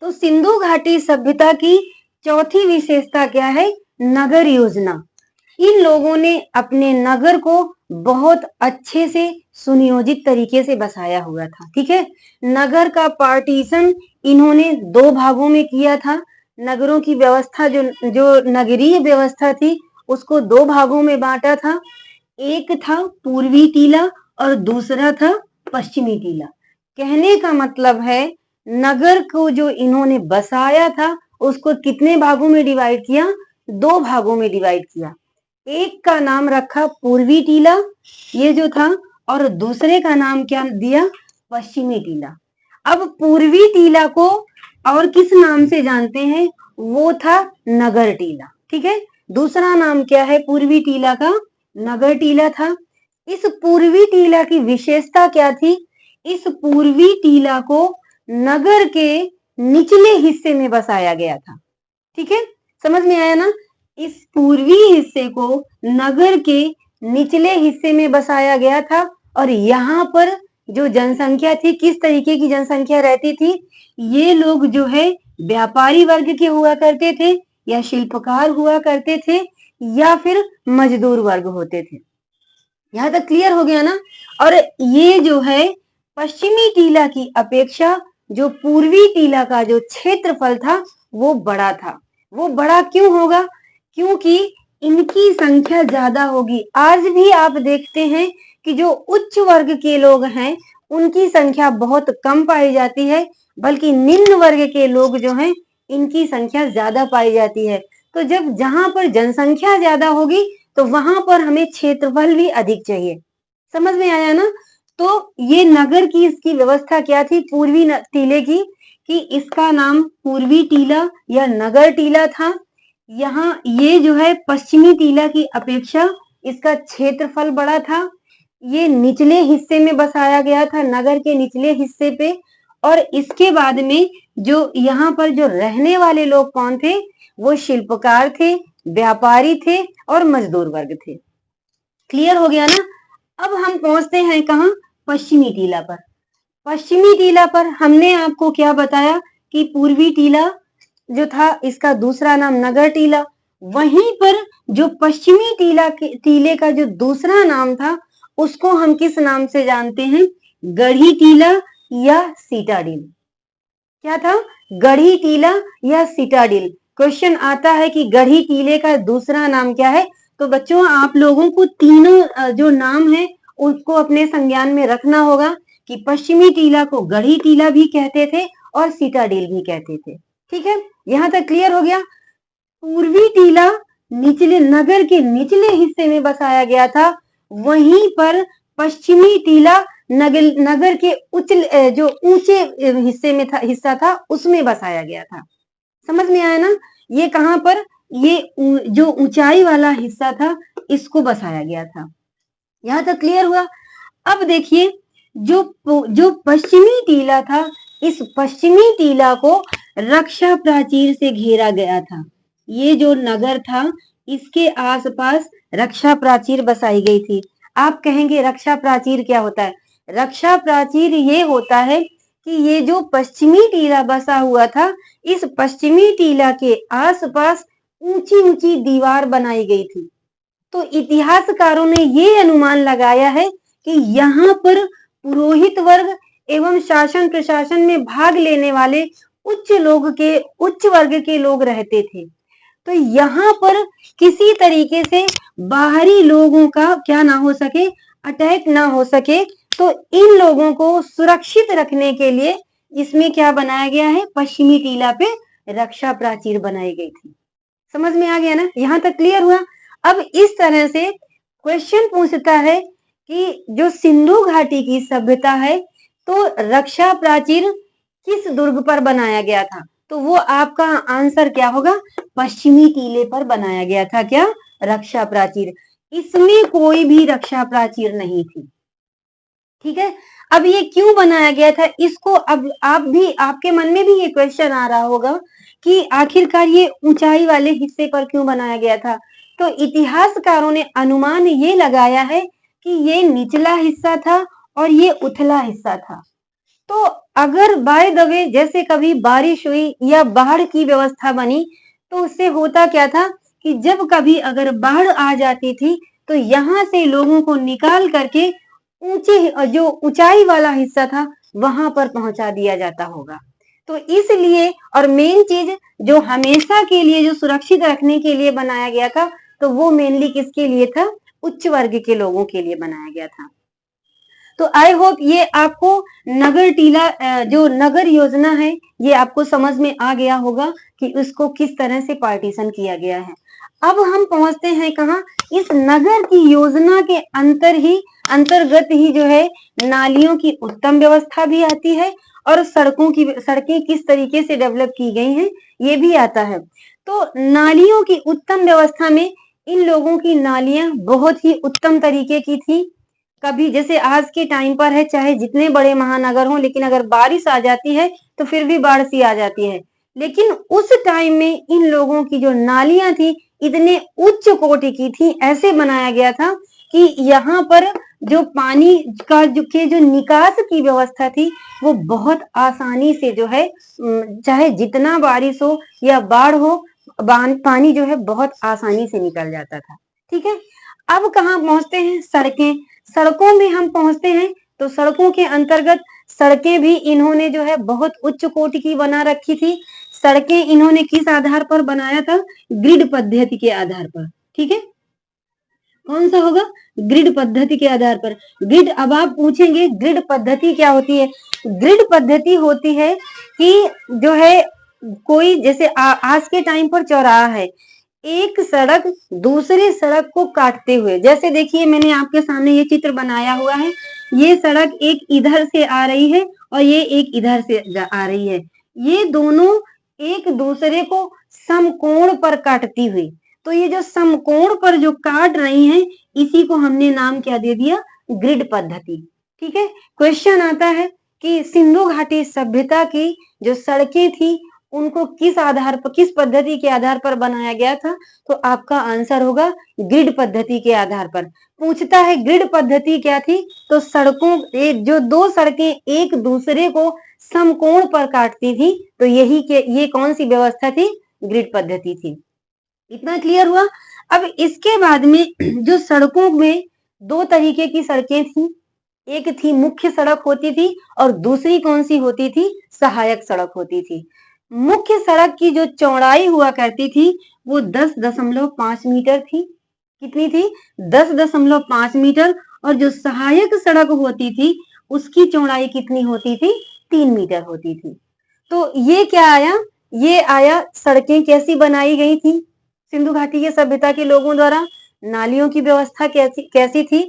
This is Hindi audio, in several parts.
तो सिंधु घाटी सभ्यता की चौथी विशेषता क्या है? नगर योजना। इन लोगों ने अपने नगर को बहुत अच्छे से सुनियोजित तरीके से बसाया हुआ था। ठीक है, नगर का पार्टीशन इन्होंने दो भागों में किया था। नगरों की व्यवस्था जो जो नगरीय व्यवस्था थी उसको दो भागों में बांटा था। एक था पूर्वी टीला और दूसरा था पश्चिमी टीला। कहने का मतलब है नगर को जो इन्होंने बसाया था उसको कितने भागों में डिवाइड किया? दो भागों में डिवाइड किया। एक का नाम रखा पूर्वी टीला, ये जो था, और दूसरे का नाम क्या दिया? पश्चिमी टीला। अब पूर्वी टीला को और किस नाम से जानते हैं? वो था नगर टीला। ठीक है, दूसरा नाम क्या है पूर्वी टीला का? नगर टीला था। इस पूर्वी टीला की विशेषता क्या थी? इस पूर्वी टीला को नगर के निचले हिस्से में बसाया गया था। ठीक है, समझ में आया ना? इस पूर्वी हिस्से को नगर के निचले हिस्से में बसाया गया था और यहाँ पर जो जनसंख्या थी, किस तरीके की जनसंख्या रहती थी? ये लोग जो है व्यापारी वर्ग के हुआ करते थे, या शिल्पकार हुआ करते थे, या फिर मजदूर वर्ग होते थे। यहाँ तक क्लियर हो गया ना? और ये जो है पश्चिमी टीला की अपेक्षा जो पूर्वी टीला का जो क्षेत्रफल था वो बड़ा था। वो बड़ा क्यों होगा? क्योंकि इनकी संख्या ज्यादा होगी। आज भी आप देखते हैं कि जो उच्च वर्ग के लोग हैं उनकी संख्या बहुत कम पाई जाती है, बल्कि निम्न वर्ग के लोग जो हैं इनकी संख्या ज्यादा पाई जाती है। तो जब जहां पर जनसंख्या ज्यादा होगी तो वहां पर हमें क्षेत्रफल भी अधिक चाहिए। समझ में आया ना? तो ये नगर की इसकी व्यवस्था क्या थी पूर्वी टीले की, कि इसका नाम पूर्वी टीला या नगर टीला था। यहाँ ये जो है पश्चिमी टीला की अपेक्षा इसका क्षेत्रफल बड़ा था। ये निचले हिस्से में बसाया गया था, नगर के निचले हिस्से पे। और इसके बाद में जो यहाँ पर जो रहने वाले लोग कौन थे? वो शिल्पकार थे, व्यापारी थे और मजदूर वर्ग थे। क्लियर हो गया ना? अब हम पहुंचते हैं कहाँ? पश्चिमी टीला पर। पश्चिमी टीला पर हमने आपको क्या बताया कि पूर्वी टीला जो था इसका दूसरा नाम नगर टीला। वहीं पर जो पश्चिमी टीले का जो दूसरा नाम था उसको हम किस नाम से जानते हैं? गढ़ी टीला या सिटाडिल। क्या था? गढ़ी टीला या सिटाडिल। क्वेश्चन आता है कि गढ़ी टीले का दूसरा नाम क्या है? तो बच्चों आप लोगों को तीनों जो नाम है उसको अपने संज्ञान में रखना होगा कि पश्चिमी टीला को गढ़ी टीला भी कहते थे और सिटाडिल भी कहते थे। ठीक है, यहां तक क्लियर हो गया? पूर्वी टीला निचले नगर के निचले हिस्से में बसाया गया था, वहीं पर पश्चिमी टीला नगर के जो ऊंचे हिस्सा था उसमें बसाया गया था। समझ में आया ना? ये कहां पर? ये जो ऊंचाई वाला हिस्सा था इसको बसाया गया था। यहां तक क्लियर हुआ? अब देखिए जो जो पश्चिमी टीला था, इस पश्चिमी टीला को रक्षा प्राचीर से घेरा गया था। ये जो नगर था इसके आसपास रक्षा प्राचीर बसाई गई थी। आप कहेंगे रक्षा प्राचीर क्या होता है? रक्षा प्राचीर ये होता है कि ये जो पश्चिमी टीला बसा हुआ था, इस पश्चिमी टीला के आसपास ऊंची ऊंची दीवार बनाई गई थी। तो इतिहासकारों ने ये अनुमान लगाया है कि यहाँ पर पुरोहित वर्ग एवं शासन प्रशासन में भाग लेने वाले उच्च वर्ग के लोग रहते थे। तो यहाँ पर किसी तरीके से बाहरी लोगों का क्या ना हो सके, अटैक ना हो सके। तो इन लोगों को सुरक्षित रखने के लिए इसमें क्या बनाया गया है? पश्चिमी टीला पे रक्षा प्राचीर बनाई गई थी। समझ में आ गया ना? यहाँ तक क्लियर हुआ? अब इस तरह से क्वेश्चन पूछता है कि जो सिंधु घाटी की सभ्यता है तो रक्षा प्राचीर किस दुर्ग पर बनाया गया था? तो वो आपका आंसर क्या होगा? पश्चिमी टीले पर बनाया गया था। क्या? रक्षा प्राचीर। इसमें कोई भी रक्षा प्राचीर नहीं थी। ठीक है, अब ये क्यों बनाया गया था? इसको अब आपके मन में भी ये क्वेश्चन आ रहा होगा कि आखिरकार ये ऊंचाई वाले हिस्से पर क्यों बनाया गया था? तो इतिहासकारों ने अनुमान ये लगाया है कि ये निचला हिस्सा था और ये उथला हिस्सा था। तो अगर बाय द वे जैसे कभी बारिश हुई या बाढ़ की व्यवस्था बनी, तो उससे होता क्या था कि जब कभी अगर बाढ़ आ जाती थी, तो यहाँ से लोगों को निकाल करके ऊंचे जो ऊंचाई वाला हिस्सा था, वहां पर पहुंचा दिया जाता होगा। तो इसलिए और मेन चीज जो हमेशा के लिए जो सुरक्षित रखने के लिए बनाया गया था, तो वो मेनली किसके लिए था? उच्च वर्ग के लोगों के लिए बनाया गया था। तो आई होप ये आपको नगर टीला जो नगर योजना है, ये आपको समझ में आ गया होगा कि उसको किस तरह से पार्टीशन किया गया है। अब हम पहुंचते हैं कहाँ? इस नगर की योजना के अंतर्गत ही जो है नालियों की उत्तम व्यवस्था भी आती है और सड़कें किस तरीके से डेवलप की गई हैं, ये भी आता है। तो नालियों की उत्तम व्यवस्था में इन लोगों की नालियां बहुत ही उत्तम तरीके की थी। कभी जैसे आज के टाइम पर है, चाहे जितने बड़े महानगर हों, लेकिन अगर बारिश आ जाती है तो फिर भी बाढ़ सी आ जाती है। लेकिन उस टाइम में इन लोगों की जो नालियां थी, इतने उच्च कोटि की थी, ऐसे बनाया गया था कि यहाँ पर जो पानी का जो निकास की व्यवस्था थी, वो बहुत आसानी से जो है चाहे जितना बारिश हो या बाढ़ हो, पानी जो है बहुत आसानी से निकल जाता था। ठीक है। अब कहाँ पहुंचते हैं? सड़कें। सड़कों में हम पहुंचते हैं, तो सड़कों के अंतर्गत सड़कें भी इन्होंने जो है बहुत उच्च कोटि की बना रखी थी। सड़कें इन्होंने किस आधार पर बनाया था? ग्रिड पद्धति के आधार पर। ठीक है। कौन सा होगा? ग्रिड पद्धति के आधार पर। ग्रिड, अब आप पूछेंगे ग्रिड पद्धति क्या होती है? ग्रिड पद्धति होती है कि जो है कोई जैसे आज के टाइम पर चौराहा है, एक सड़क दूसरी सड़क को काटते हुए, जैसे देखिए मैंने आपके सामने ये चित्र बनाया हुआ है, ये सड़क एक इधर से आ रही है और ये एक इधर से आ रही है, ये दोनों एक दूसरे को समकोण पर काटती हुई, तो ये जो समकोण पर जो काट रही हैं, इसी को हमने नाम क्या दे दिया? ग्रिड पद्धति। ठीक है। क्वेश्चन आता है कि सिंधु घाटी सभ्यता की जो सड़कें थी, उनको किस आधार पर, किस पद्धति के आधार पर बनाया गया था? तो आपका आंसर होगा ग्रिड पद्धति के आधार पर। पूछता है ग्रिड पद्धति क्या थी? तो सड़कों जो दो सड़कें एक दूसरे को समकोण पर काटती थी, तो ये कौन सी व्यवस्था थी? ग्रिड पद्धति थी। इतना क्लियर हुआ? अब इसके बाद में जो सड़कों में दो तरीके की सड़कें थी, एक थी मुख्य सड़क होती थी और दूसरी कौन सी होती थी? सहायक सड़क होती थी। मुख्य सड़क की जो चौड़ाई हुआ करती थी, वो 10.5 मीटर थी। कितनी थी? 10.5 मीटर। और जो सहायक सड़क होती थी, उसकी चौड़ाई कितनी होती थी? 3 मीटर होती थी। तो ये क्या आया? ये आया सड़कें कैसी बनाई गई थी सिंधु घाटी के सभ्यता के लोगों द्वारा। नालियों की व्यवस्था कैसी थी?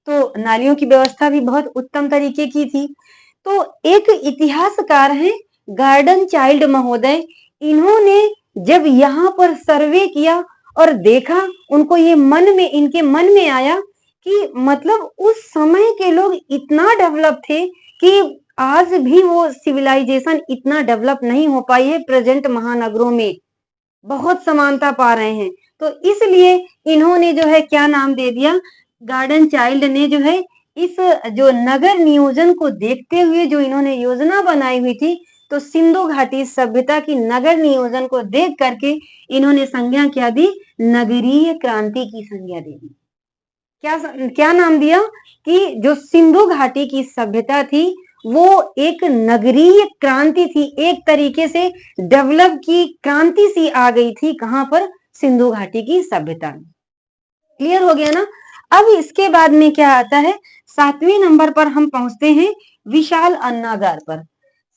तो नालियों की व्यवस्था भी बहुत उत्तम तरीके की थी। तो एक इतिहासकार हैं गार्डन चाइल्ड महोदय, इन्होंने जब यहाँ पर सर्वे किया और देखा, उनको ये इनके मन में आया कि मतलब उस समय के लोग इतना डेवलप थे कि आज भी वो सिविलाइजेशन इतना डेवलप नहीं हो पाई है प्रेजेंट महानगरों में, बहुत समानता पा रहे हैं। तो इसलिए इन्होंने जो है क्या नाम दे दिया? गार्डन चाइल्ड ने जो है इस जो नगर नियोजन को देखते हुए जो इन्होंने योजना बनाई हुई थी, तो सिंधु घाटी सभ्यता की नगर नियोजन को देख करके इन्होंने संज्ञा क्या दी? नगरीय क्रांति की संज्ञा दे दी। क्या क्या नाम दिया? कि जो सिंधु घाटी की सभ्यता थी, वो एक नगरीय क्रांति थी, एक तरीके से डेवलप की क्रांति सी आ गई थी। कहां पर? सिंधु घाटी की सभ्यता में। क्लियर हो गया ना? अब इसके बाद में क्या आता है? 7वें नंबर पर हम पहुंचते हैं विशाल अन्नागार पर।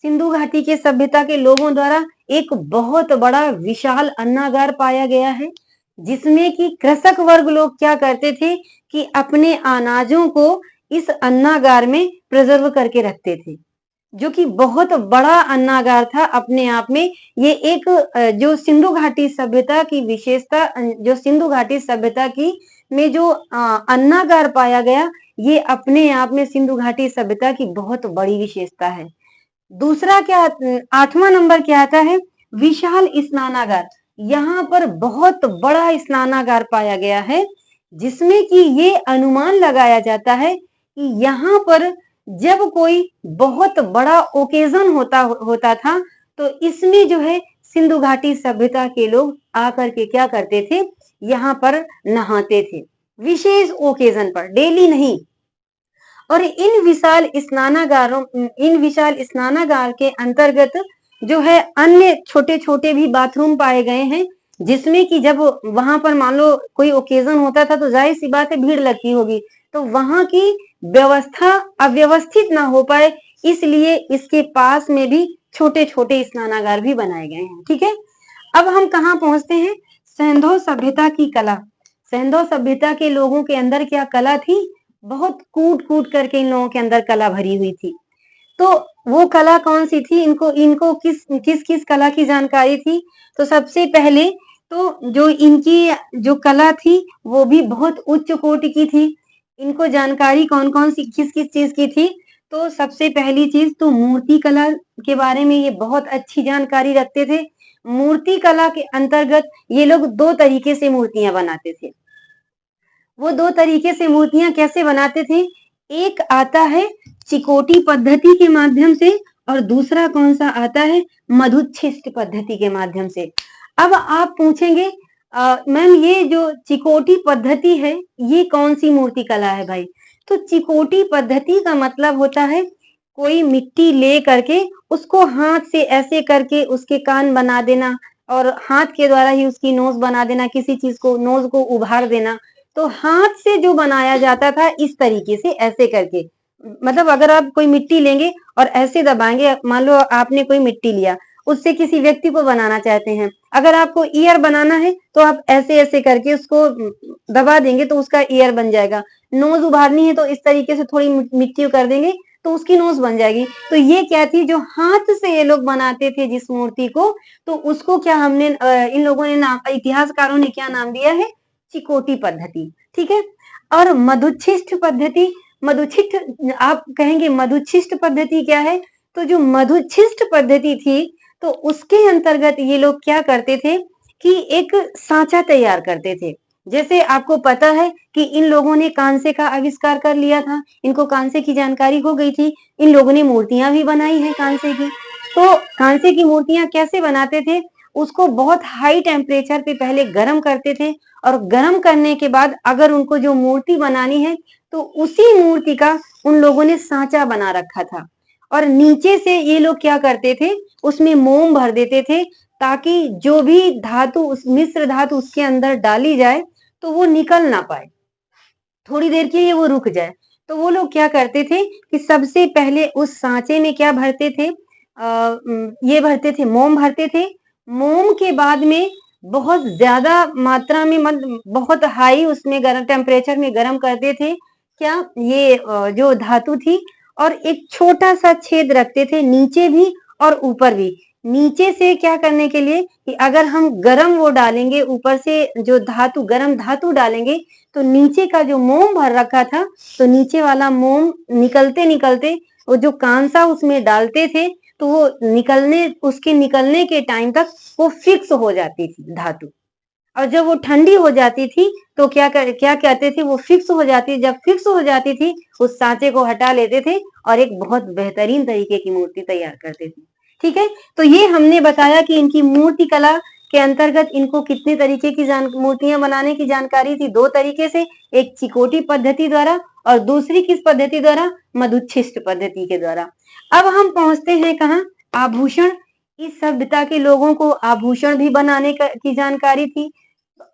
सिंधु घाटी के सभ्यता के लोगों द्वारा एक बहुत बड़ा विशाल अन्नागार पाया गया है, जिसमें कि कृषक वर्ग लोग क्या करते थे कि अपने अनाजों को इस अन्नागार में प्रिजर्व करके रखते थे, जो कि बहुत बड़ा अन्नागार था अपने आप में। ये एक जो सिंधु घाटी सभ्यता की विशेषता, जो सिंधु घाटी सभ्यता की में जो अन्नागार पाया गया, ये अपने आप में सिंधु घाटी सभ्यता की बहुत बड़ी विशेषता है। दूसरा क्या, 8वां नंबर क्या आता है? विशाल स्नानागार। यहाँ पर बहुत बड़ा स्नानागार पाया गया है, जिसमें कि ये अनुमान लगाया जाता है कि यहाँ पर जब कोई बहुत बड़ा ओकेजन होता था, तो इसमें जो है सिंधु घाटी सभ्यता के लोग आकर के क्या करते थे, यहाँ पर नहाते थे, विशेष ओकेजन पर, डेली नहीं। और इन विशाल स्नानागार के अंतर्गत जो है अन्य छोटे छोटे भी बाथरूम पाए गए हैं, जिसमें कि जब वहां पर मान लो कोई ओकेजन होता था तो जाहिर सी बात है भीड़ लगती होगी, तो वहां की व्यवस्था अव्यवस्थित ना हो पाए, इसलिए इसके पास में भी छोटे छोटे स्नानागार भी बनाए गए हैं। ठीक है, अब हम कहाँ पहुंचते हैं, सैंधव सभ्यता की कला। सैंधव सभ्यता के लोगों के अंदर क्या कला थी, बहुत कूट कूट करके इन लोगों के अंदर कला भरी हुई थी। तो वो कला कौन सी थी, इनको इनको किस किस किस कला की जानकारी थी, तो सबसे पहले तो जो इनकी जो कला थी वो भी बहुत उच्च कोटि की थी। इनको जानकारी कौन कौन सी किस किस चीज की थी, तो सबसे पहली चीज तो मूर्ति कला के बारे में ये बहुत अच्छी जानकारी रखते थे। मूर्ति कला के अंतर्गत ये लोग दो तरीके से मूर्तियां बनाते थे। वो दो तरीके से मूर्तियां कैसे बनाते थे, एक आता है चिकोटी पद्धति के माध्यम से, और दूसरा कौन सा आता है, मधुच्छिष्ट पद्धति के माध्यम से। अब आप पूछेंगे मैम ये जो चिकोटी पद्धति है ये कौन सी मूर्ति कला है भाई, तो चिकोटी पद्धति का मतलब होता है कोई मिट्टी ले करके उसको हाथ से ऐसे करके उसके कान बना देना, और हाथ के द्वारा ही उसकी नोज बना देना, किसी चीज को नोज को उभार देना। तो हाथ से जो बनाया जाता था इस तरीके से ऐसे करके, मतलब अगर आप कोई मिट्टी लेंगे और ऐसे दबाएंगे, मान लो आपने कोई मिट्टी लिया, उससे किसी व्यक्ति को बनाना चाहते हैं, अगर आपको ईयर बनाना है तो आप ऐसे ऐसे करके उसको दबा देंगे तो उसका ईयर बन जाएगा। नोज उभारनी है तो इस तरीके से थोड़ी मिट्टी कर देंगे तो उसकी नोज बन जाएगी। तो ये क्या थी, जो हाथ से ये लोग बनाते थे जिस मूर्ति को, तो उसको क्या हमने इन लोगों ने नाम, इतिहासकारों ने क्या नाम दिया है, चिकोटी पद्धति। ठीक है, और मधुच्छिष्ट पद्धति, मधुच्छिष्ट आप कहेंगे मधुच्छिष्ट पद्धति क्या है, तो जो मधुच्छिष्ट पद्धति थी तो उसके अंतर्गत ये लोग क्या करते थे कि एक सांचा तैयार करते थे। जैसे आपको पता है कि इन लोगों ने कांसे का आविष्कार कर लिया था, इनको कांसे की जानकारी हो गई थी, इन लोगों ने मूर्तियां भी बनाई हैं कांसे की। तो कांसे की मूर्तियां कैसे बनाते थे, उसको बहुत हाई टेम्परेचर पे पहले गर्म करते थे, और गर्म करने के बाद अगर उनको जो मूर्ति बनानी है तो उसी मूर्ति का उन लोगों ने सांचा बना रखा था, और नीचे से ये लोग क्या करते थे, उसमें मोम भर देते थे, ताकि जो भी धातु उस मिश्र धातु उसके अंदर डाली जाए तो वो निकल ना पाए, थोड़ी देर के लिए वो रुक जाए। तो वो लोग क्या करते थे कि सबसे पहले उस सांचे में क्या भरते थे, ये भरते थे, मोम भरते थे। मोम के बाद में बहुत ज्यादा मात्रा में बहुत हाई उसमें गर्म टेम्परेचर में गर्म करते थे, क्या ये जो धातु थी, और एक छोटा सा छेद रखते थे नीचे भी और ऊपर भी। नीचे से क्या करने के लिए कि अगर हम गरम वो डालेंगे, ऊपर से जो धातु गरम धातु डालेंगे तो नीचे का जो मोम भर रखा था, तो नीचे वाला मोम निकलते निकलते वो जो कांसा उसमें डालते थे तो वो उसके निकलने के टाइम तक वो फिक्स हो जाती थी धातु। और जब वो ठंडी हो जाती थी तो क्या कहते थे, वो फिक्स हो जाती, जब फिक्स हो जाती थी उस सांचे को हटा लेते थे और एक बहुत बेहतरीन तरीके की मूर्ति तैयार करते थे। ठीक है, तो ये हमने बताया कि इनकी मूर्ति कला के अंतर्गत इनको कितने तरीके की मूर्तियां बनाने की जानकारी थी, दो तरीके से, एक चिकोटी पद्धति द्वारा और दूसरी किस पद्धति द्वारा, मधुच्छिष्ट पद्धति के द्वारा। अब हम पहुंचते हैं कहाँ, आभूषण। इस सभ्यता के लोगों को आभूषण भी बनाने की जानकारी थी।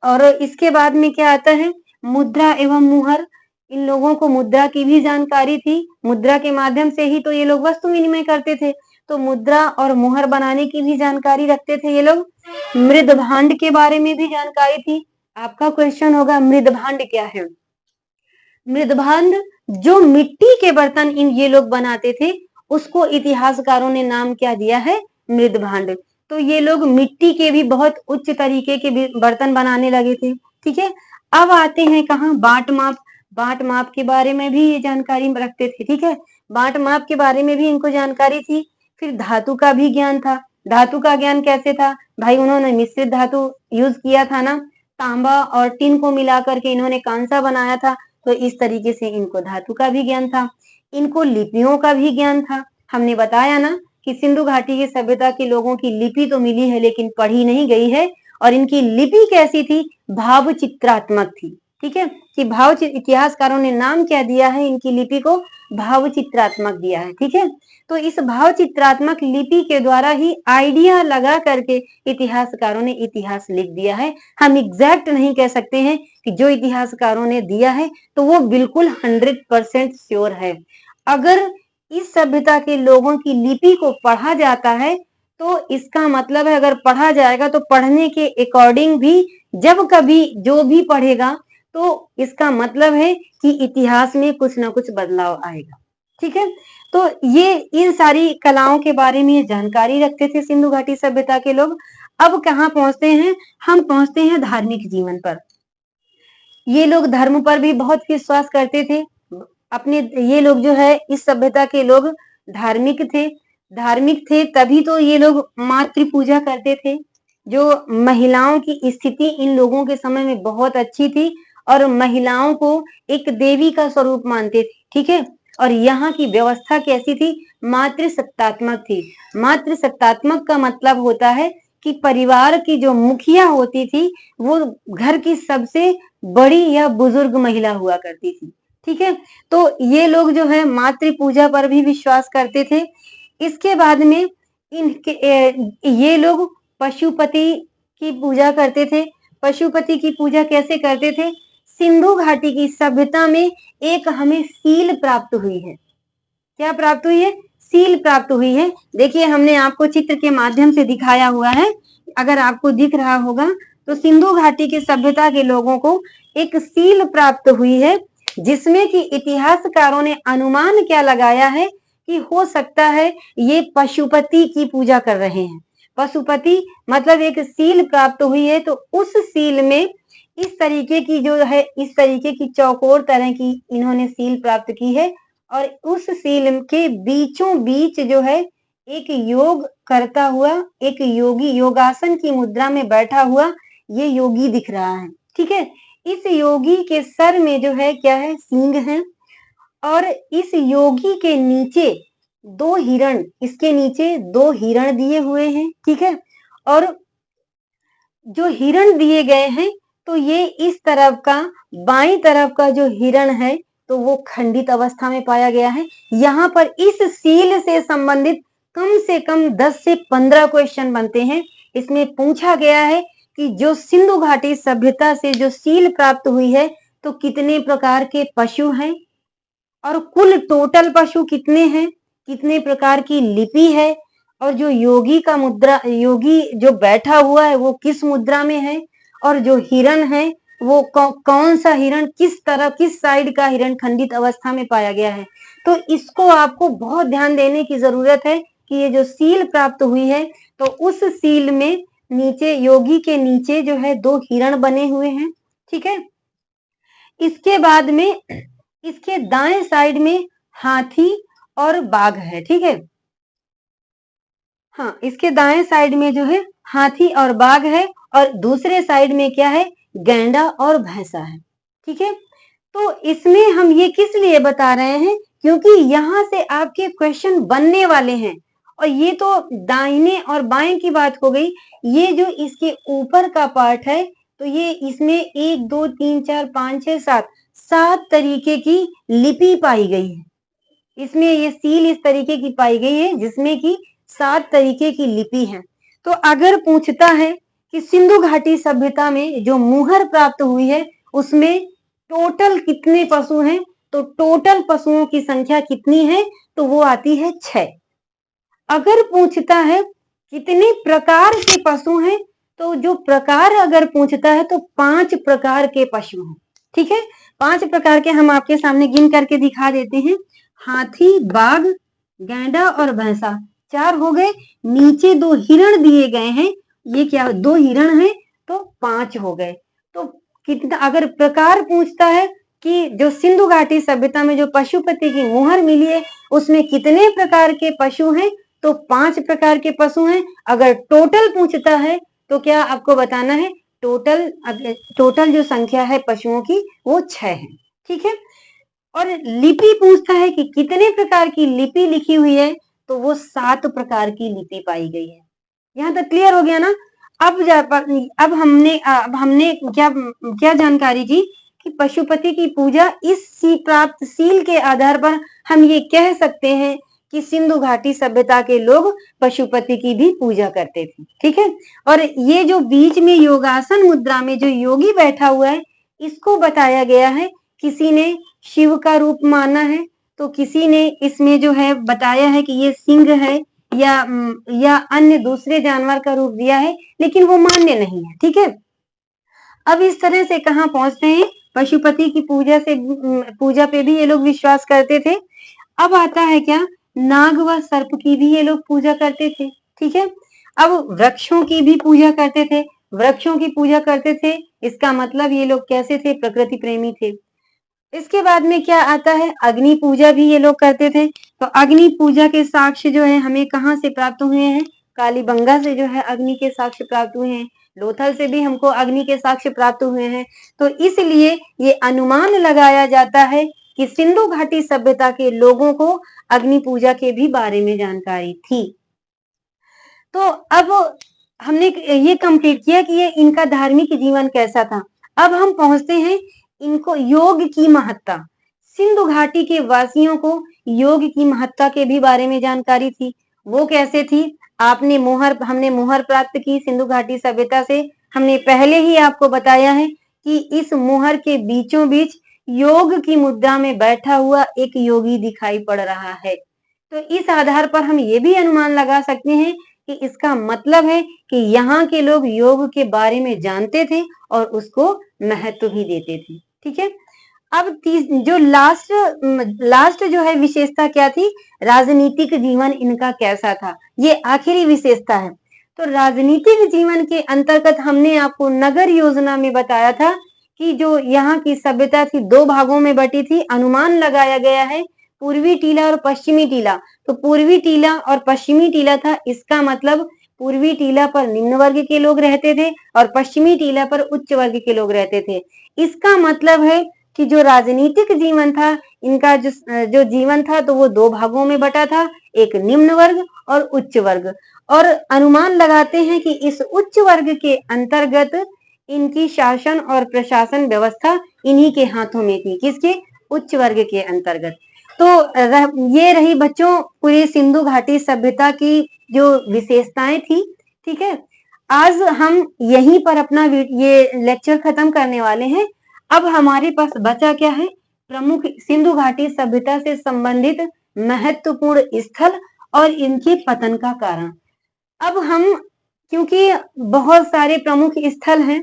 और इसके बाद में क्या आता है, मुद्रा एवं मुहर। इन लोगों को मुद्रा की भी जानकारी थी, मुद्रा के माध्यम से ही तो ये लोग वस्तु विनिमय करते थे, तो मुद्रा और मुहर बनाने की भी जानकारी रखते थे ये लोग। मृद भांड के बारे में भी जानकारी थी। आपका क्वेश्चन होगा मृद भांड क्या है। मृद भांड जो मिट्टी के बर्तन इन ये लोग बनाते थे उसको इतिहासकारों ने नाम क्या दिया है, मृद भांड। तो ये लोग मिट्टी के भी बहुत उच्च तरीके के बर्तन बनाने लगे थे। ठीक है, अब आते हैं कहाँ, बाट माप। बाट माप के बारे में भी ये जानकारी रखते थे। ठीक है, बाट माप के बारे में भी इनको जानकारी थी। फिर धातु का भी ज्ञान था। धातु का ज्ञान कैसे था भाई, उन्होंने मिश्रित धातु यूज किया था ना, तांबा और टिन को मिला करके इन्होंने कांसा बनाया था, तो इस तरीके से इनको धातु का भी ज्ञान था। इनको लिपियों का भी ज्ञान था। हमने बताया ना कि सिंधु घाटी की सभ्यता के लोगों की लिपि तो मिली है लेकिन पढ़ी नहीं गई है, और इनकी लिपि कैसी थी? भाव चित्रात्मक थी। ठीक है, कि इतिहासकारों ने नाम क्या दिया है इनकी लिपि को? भाव चित्रात्मक दिया है। ठीक है, तो इस भाव चित्रात्मक लिपि के द्वारा ही आइडिया लगा करके इतिहासकारों ने इतिहास लिख दिया है। हम एग्जैक्ट नहीं कह सकते हैं कि जो इतिहासकारों ने दिया है तो वो बिल्कुल 100% श्योर है। अगर इस सभ्यता के लोगों की लिपि को पढ़ा जाता है तो इसका मतलब है, अगर पढ़ा जाएगा तो पढ़ने के अकॉर्डिंग भी जब कभी जो भी पढ़ेगा तो इसका मतलब है कि इतिहास में कुछ ना कुछ बदलाव आएगा। ठीक है, तो ये इन सारी कलाओं के बारे में जानकारी रखते थे सिंधु घाटी सभ्यता के लोग। अब कहाँ पहुंचते हैं? हम पहुंचते हैं धार्मिक जीवन पर। ये लोग धर्म पर भी बहुत विश्वास करते थे। अपने ये लोग जो है इस सभ्यता के लोग धार्मिक थे। धार्मिक थे तभी तो ये लोग मातृ पूजा करते थे। जो महिलाओं की स्थिति इन लोगों के समय में बहुत अच्छी थी और महिलाओं को एक देवी का स्वरूप मानते थे। ठीक है, और यहाँ की व्यवस्था कैसी थी? मातृसत्तात्मक थी। मातृसत्तात्मक का मतलब होता है कि परिवार की जो मुखिया होती थी वो घर की सबसे बड़ी या बुजुर्ग महिला हुआ करती थी। ठीक है, तो ये लोग जो है मातृ पूजा पर भी विश्वास करते थे। इसके बाद में ये लोग पशुपति की पूजा करते थे। पशुपति की पूजा कैसे करते थे? सिंधु घाटी की सभ्यता में एक हमें सील प्राप्त हुई है। क्या प्राप्त हुई है? सील प्राप्त हुई है। देखिए, हमने आपको चित्र के माध्यम से दिखाया हुआ है, अगर आपको दिख रहा होगा तो सिंधु घाटी की सभ्यता के लोगों को एक सील प्राप्त हुई है, जिसमें कि इतिहासकारों ने अनुमान क्या लगाया है कि हो सकता है ये पशुपति की पूजा कर रहे हैं। पशुपति मतलब एक सील प्राप्त हुई है, तो उस सील में इस तरीके की जो है, इस तरीके की चौकोर तरह की इन्होंने सील प्राप्त की है, और उस सील के बीचों बीच जो है एक योग करता हुआ एक योगी योगासन की मुद्रा में बैठा हुआ ये योगी दिख रहा है। ठीक है, इस योगी के सर में जो है क्या है? सींग है, और इस योगी के नीचे दो हिरण, इसके नीचे दो हिरण दिए हुए हैं। ठीक है, और जो हिरण दिए गए हैं तो ये इस तरफ का, बाईं तरफ का जो हिरण है तो वो खंडित अवस्था में पाया गया है। यहाँ पर इस सील से संबंधित कम से कम 10 से 15 क्वेश्चन बनते हैं। इसमें पूछा गया है कि जो सिंधु घाटी सभ्यता से जो सील प्राप्त हुई है तो कितने प्रकार के पशु हैं, और कुल टोटल पशु कितने हैं, कितने प्रकार की लिपि है, और जो योगी का मुद्रा, योगी जो बैठा हुआ है वो किस मुद्रा में है, और जो हिरण है वो कौन सा हिरण, किस तरह, किस साइड का हिरण खंडित अवस्था में पाया गया है। तो इसको आपको बहुत ध्यान देने की जरूरत है कि ये जो सील प्राप्त हुई है तो उस सील में नीचे, योगी के नीचे जो है दो हिरण बने हुए हैं। ठीक है, इसके बाद में इसके दाएं साइड में हाथी और बाघ है। ठीक है, हाँ, इसके दाएं साइड में जो है हाथी और बाघ है, और दूसरे साइड में क्या है? गैंडा और भैंसा है। ठीक है, तो इसमें हम ये किस लिए बता रहे हैं? क्योंकि यहाँ से आपके क्वेश्चन बनने वाले हैं। और ये तो दाहिने और बाएं की बात हो गई, ये जो इसके ऊपर का पार्ट है तो ये इसमें 1 2 3 4 5 6 7 तरीके की लिपि पाई गई है। इसमें ये सील इस तरीके की पाई गई है जिसमें कि 7 तरीके की लिपि है। तो अगर पूछता है कि सिंधु घाटी सभ्यता में जो मुहर प्राप्त हुई है उसमें टोटल कितने पशु हैं, तो टोटल पशुओं की संख्या कितनी है, तो वो आती है 6। अगर पूछता है कितने प्रकार के पशु हैं, तो जो प्रकार अगर पूछता है तो 5 प्रकार के पशु हैं। ठीक है, 5 प्रकार के हम आपके सामने गिन करके दिखा देते हैं। हाथी, बाघ, गैंडा और भैंसा, 4 हो गए। नीचे 2 हिरण दिए गए हैं, ये क्या, 2 हिरण हैं तो 5 हो गए। तो कितना, अगर प्रकार पूछता है कि जो सिंधु घाटी सभ्यता में जो पशुपति की मुहर मिली है उसमें कितने प्रकार के पशु हैं, तो 5 प्रकार के पशु हैं। अगर टोटल पूछता है तो क्या आपको बताना है? टोटल जो संख्या है पशुओं की वो 6 है। ठीक है, और लिपि पूछता है कि कितने प्रकार की लिपि लिखी हुई है, तो वो 7 प्रकार की लिपि पाई गई है। यहाँ तक क्लियर हो गया ना? अब हमने क्या क्या जानकारी की कि पशुपति की पूजा इस प्राप्त सील के आधार पर हम ये कह सकते हैं कि सिंधु घाटी सभ्यता के लोग पशुपति की भी पूजा करते थे। ठीक है, और ये जो बीच में योगासन मुद्रा में जो योगी बैठा हुआ है, इसको बताया गया है। किसी ने शिव का रूप माना है, तो किसी ने इसमें जो है बताया है कि ये सिंह है या अन्य दूसरे जानवर का रूप दिया है, लेकिन वो मान्य नहीं है। ठीक है, अब इस तरह से कहाँ पहुंचते हैं, पशुपति की पूजा पे भी ये लोग विश्वास करते थे। अब आता है क्या, नाग व सर्प की भी ये लोग पूजा करते थे। ठीक है, अब वृक्षों की भी पूजा करते थे। वृक्षों की पूजा करते थे, इसका मतलब ये लोग कैसे थे, प्रकृति प्रेमी थे। इसके बाद में क्या आता है, अग्नि पूजा भी ये लोग करते थे। तो अग्नि पूजा के साक्ष्य जो है हमें कहाँ से प्राप्त हुए हैं, कालीबंगा से जो है अग्नि के साक्ष्य प्राप्त हुए हैं। लोथल से भी हमको अग्नि के साक्ष्य प्राप्त हुए हैं। तो इसलिए ये अनुमान लगाया जाता है कि सिंधु घाटी सभ्यता के लोगों को अग्नि पूजा के भी बारे में जानकारी थी। तो अब हमने ये कंप्लीट किया कि ये इनका धार्मिक जीवन कैसा था। अब हम पहुंचते हैं इनको योग की महत्ता। सिंधु घाटी के वासियों को योग की महत्ता के भी बारे में जानकारी थी। वो कैसे थी, हमने मोहर प्राप्त की सिंधु घाटी सभ्यता से। हमने पहले ही आपको बताया है कि इस मोहर के बीचों बीच योग की मुद्रा में बैठा हुआ एक योगी दिखाई पड़ रहा है। तो इस आधार पर हम ये भी अनुमान लगा सकते हैं कि इसका मतलब है कि यहाँ के लोग योग के बारे में जानते थे और उसको महत्व भी देते थे। ठीक है, अब जो लास्ट जो है विशेषता क्या थी, राजनीतिक जीवन इनका कैसा था, ये आखिरी विशेषता है। तो राजनीतिक जीवन के अंतर्गत हमने आपको नगर योजना में बताया था कि जो यहाँ की सभ्यता थी 2 भागों में बटी थी। अनुमान लगाया गया है पूर्वी टीला और पश्चिमी टीला। तो पूर्वी टीला और पश्चिमी टीला था, इसका मतलब पूर्वी टीला पर निम्न वर्ग के लोग रहते थे और पश्चिमी टीला पर उच्च वर्ग के लोग रहते थे। इसका मतलब है कि जो राजनीतिक जीवन था इनका जो जीवन था तो वो 2 भागों में बटा था, एक निम्न वर्ग और उच्च वर्ग। और अनुमान लगाते हैं कि इस उच्च वर्ग के अंतर्गत इनकी शासन और प्रशासन व्यवस्था इन्हीं के हाथों में थी। किसके, उच्च वर्ग के अंतर्गत। तो ये रही बच्चों पूरी सिंधु घाटी सभ्यता की जो विशेषताएं थी। ठीक है, आज हम यहीं पर अपना ये लेक्चर खत्म करने वाले हैं। अब हमारे पास बचा क्या है, प्रमुख सिंधु घाटी सभ्यता से संबंधित महत्वपूर्ण स्थल और इनके पतन का कारण। अब हम, क्योंकि बहुत सारे प्रमुख स्थल हैं,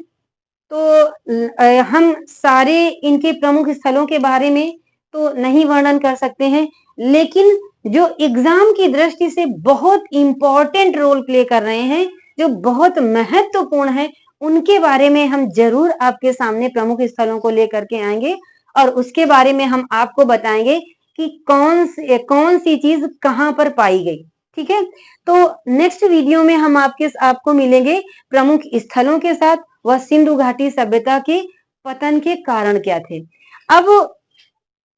तो हम सारे इनके प्रमुख स्थलों के बारे में तो नहीं वर्णन कर सकते हैं, लेकिन जो एग्जाम की दृष्टि से बहुत इंपॉर्टेंट रोल प्ले कर रहे हैं, जो बहुत महत्वपूर्ण है, उनके बारे में हम जरूर आपके सामने प्रमुख स्थलों को लेकर के आएंगे और उसके बारे में हम आपको बताएंगे कि कौन सी चीज कहां पर पाई गई। ठीक है, तो नेक्स्ट वीडियो में हम आपको मिलेंगे प्रमुख स्थलों के साथ व सिंधु घाटी सभ्यता के पतन के कारण क्या थे। अब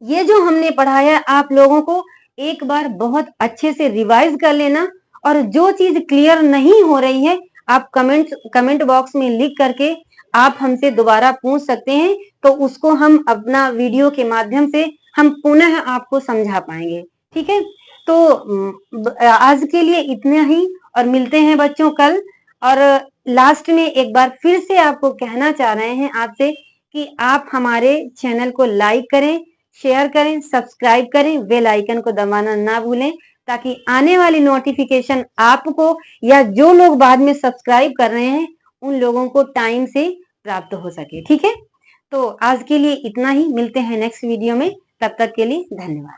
ये जो हमने पढ़ाया आप लोगों को एक बार बहुत अच्छे से रिवाइज कर लेना, और जो चीज क्लियर नहीं हो रही है आप कमेंट बॉक्स में लिख करके आप हमसे दोबारा पूछ सकते हैं, तो उसको हम अपना वीडियो के माध्यम से हम पुनः आपको समझा पाएंगे। ठीक है, तो आज के लिए इतना ही और मिलते हैं बच्चों कल। और लास्ट में एक बार फिर से आपको कहना चाह रहे हैं आपसे कि आप हमारे चैनल को लाइक करें, शेयर करें, सब्सक्राइब करें, बेल आइकन को दबाना ना भूलें, ताकि आने वाली नोटिफिकेशन आपको या जो लोग बाद में सब्सक्राइब कर रहे हैं उन लोगों को टाइम से प्राप्त हो सके। ठीक है, तो आज के लिए इतना ही, मिलते हैं नेक्स्ट वीडियो में, तब तक के लिए धन्यवाद।